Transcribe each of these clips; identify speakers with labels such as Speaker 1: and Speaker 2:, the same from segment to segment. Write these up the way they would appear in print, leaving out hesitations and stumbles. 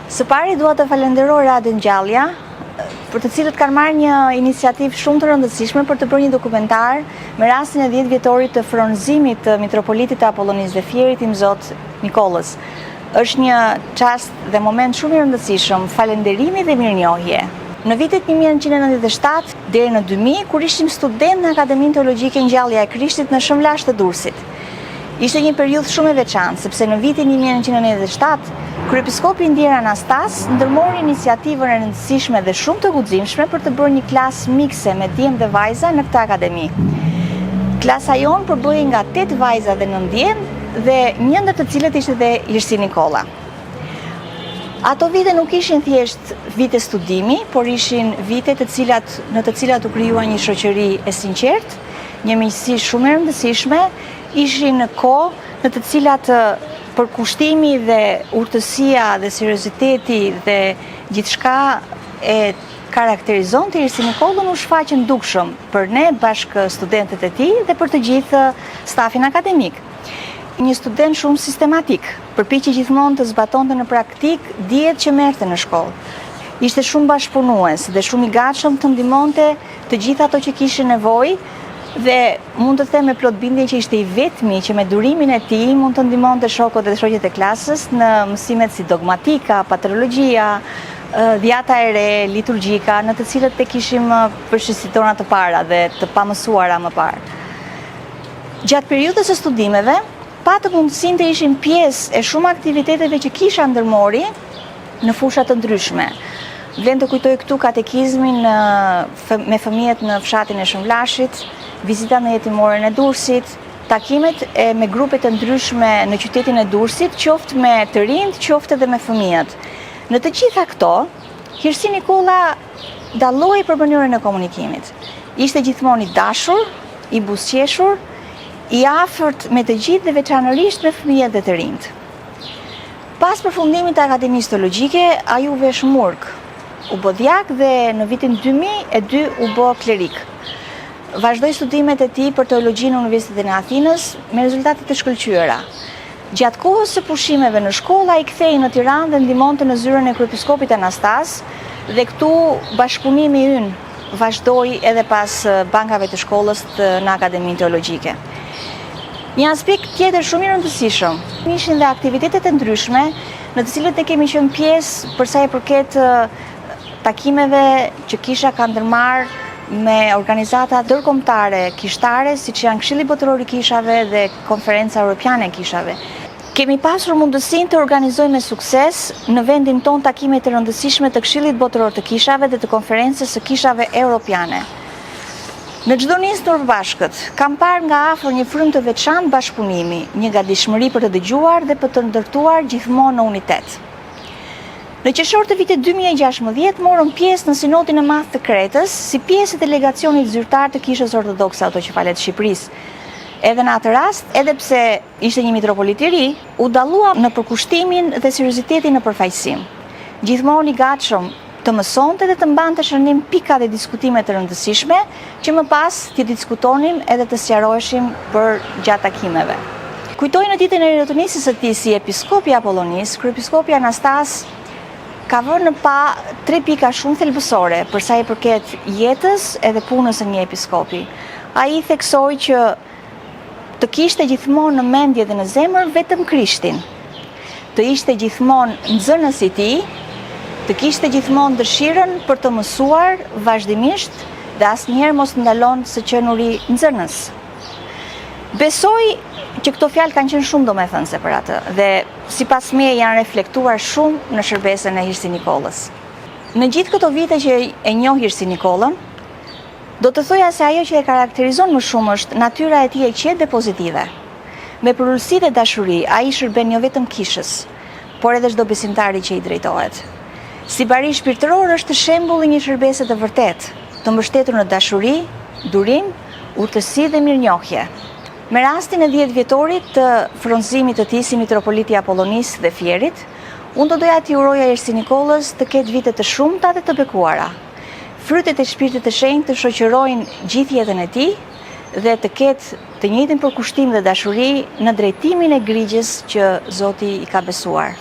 Speaker 1: Së pari dua të falenderoj Radën Gjallja, për të cilët kanë marrë një iniciativë shumë të rëndësishme për të bërë një dokumentar me rastin e 10 vjetorit të frionëzimit të Mitropolitit të Apollonisë dhe Fierit i Mzot Nikolës. Është një çast dhe moment shumë i rëndësishëm, falënderimi dhe mirënjohje. Në vitet 1997 deri në 2000, kur ishim student në Akademinë Teologjike Ngjallja e Krishtit në Shëmlash të Durrësit. Ishte një periudhë shumë e veçantë, sepse në vitin 1997 Kryepiskopi Ndier Anastas ndërmori iniciativën e rëndësishme dhe shumë të guximshme për të bërë një klasë mikse me djemë dhe vajza në këtë akademi. Klasa jonë përbëhej nga 8 vajza dhe 9 djemë dhe një ndër të cilët ishte dhe Lirsi Nikolla. Ato vite nuk ishin thjesht vite studimi, por ishin vite në të cilat u krijuar një shoqëri e sinqertë, një miqësi shumë e rëndësishme, ishin në kohë në të cilat përkushtimi dhe urtësia dhe serioziteti dhe gjithçka e karakterizon të Lirsi Nikollën u shfaqën dukshëm për ne bashkë studentët e tij dhe për të gjithë stafin akademik. Një student shumë sistematik, përpiqej gjithmonë të zbatonte në praktik dijet që merrte në shkollë. Ishte shumë bashkëpunues dhe shumë i gatshëm të ndihmonte të gjithë ato që kishin nevojë dhe mund të them me plot bindje që ishte i vetmi që me durimin e tij mund të ndihmonte shokët dhe shoqjet e klasës në mësimet si dogmatika, patrologjia, dhjata e re, liturgjika, në të cilët tek ishim përshësit tona të para dhe të pamësuara më parë. Gjatë periudhës së studimeve, patë mundësinë të ishim pjesë e shumë aktiviteteve që kisha ndërmori në fusha të ndryshme. Vlen të kujtoj këtu katekizmin me fëmijët në fshatin e Shëmlashit, vizita në jetimorën e Durrësit, takimet me grupe të ndryshme në qytetin e Durrësit, qoftë me të rinjt, qoftë edhe me fëmijët. Në të gjitha këto, Lirsi Nikolla dallohej për mënyrën e komunikimit. Ishte gjithmonë i dashur, i buzëqeshur, i afërt me të gjithë dhe veçanërisht me fëmijët dhe të rinjt. Pas përfundimit të Akademisë Teologjike, ai u vesh murg, u bë djak dhe në vitin 2002 u bë klerik. Vazhdoi studimet e tij për teologji në Universitetin e Athinës me rezultate të shkëlqyera. Gjatë kohës së pushimeve në shkollë ai kthehej në Tiranë dhe ndihmonte në zyrën e kryepiskopit Anastas dhe këtu bashkëpunimi ynë vazhdoi edhe pas bankave të shkollës në Akademinë Teologjike. Një aspekt tjetër shumë i rëndësishëm ishin dhe aktivitetet e ndryshme në të cilët ne kemi qenë pjesë për sa i përket takimeve që kisha ka ndërmarrë me organizata ndërkombëtare kishtare, siç janë Këshilli Botëror i Kishave dhe Konferenca Europiane e Kishave. Kemi pasur mundësinë të organizojmë me sukses në vendin ton takime të rëndësishme të Këshillit Botëror të Kishave dhe të Konferencës së Kishave Europiane. Në çdo nisë të bashkët, kam parë nga afër një frymë të veçantë bashkëpunimi, një gatishmëri për të dëgjuar dhe për të ndërtuar gjithmonë në unitet. Në qershor të vitit 2016 morëm pjesë në Sinodin e Madh të Kretës si pjesë e delegacionit zyrtar të Kishës Ortodokse Autoqefalet të Shqipërisë. Edhe në atë rast, edhe pse ishte një mitropolit i ri, u dallua në përkushtimin dhe seriozitetin në përfaqësim. Gjithmonë i gatshëm të mësonte dhe të mbante shënim pika dhe diskutime të rëndësishme që më pas të diskutonim edhe të sqaroheshim për gjatë takimeve. Kujtoj në ditën e rirotunisjes së tij si episkop i Apollonisë, kryepiskopi Anastas ka vënë në pa 3 pika shumë thelbësore për sa i përket jetës edhe punës së një episkopi. Ai theksoi që të kishte gjithmonë në mendje dhe në zemër vetëm Krishtin, të ishte gjithmonë nxënës i tij, të kishte gjithmonë dëshirën për të mësuar vazhdimisht dhe asnjëherë mos ndalon së qenuri nxënës. Besoj që këto fjalë kanë qenë shumë domethënëse për atë dhe sipas meje janë reflektuar shumë në shërbesën e Lirsi Nikollës. Në gjithë këto vite që e njoh Lirsi Nikollën, do të thoja se ajo që e karakterizon më shumë është natyra e tij e qetë dhe pozitive. Me përullësi dhe dashuri, ai shërben jo vetëm Kishës, por edhe çdo besimtari që i drejtohet. Si bari shpirtëror është shembull i një shërbese të vërtetë, të mbështetur në dashuri, durim, urtësi dhe mirënjohje. Me rastin e 10 vjetorit të frionëzimit të tij si mitropolit i Apollonisë dhe Fierit, unë do doja t'i uroja Lirsi Nikollës të ketë vite të shumta dhe të bekuara. Frytet e Shpirtit të Shenjtë të shoqërojnë gjithë jetën e tij dhe të ketë të njëjtin përkushtim dhe dashuri në drejtimin e grigjes që Zoti i ka besuar.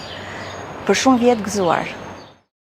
Speaker 1: për shumë vjetë gëzuar.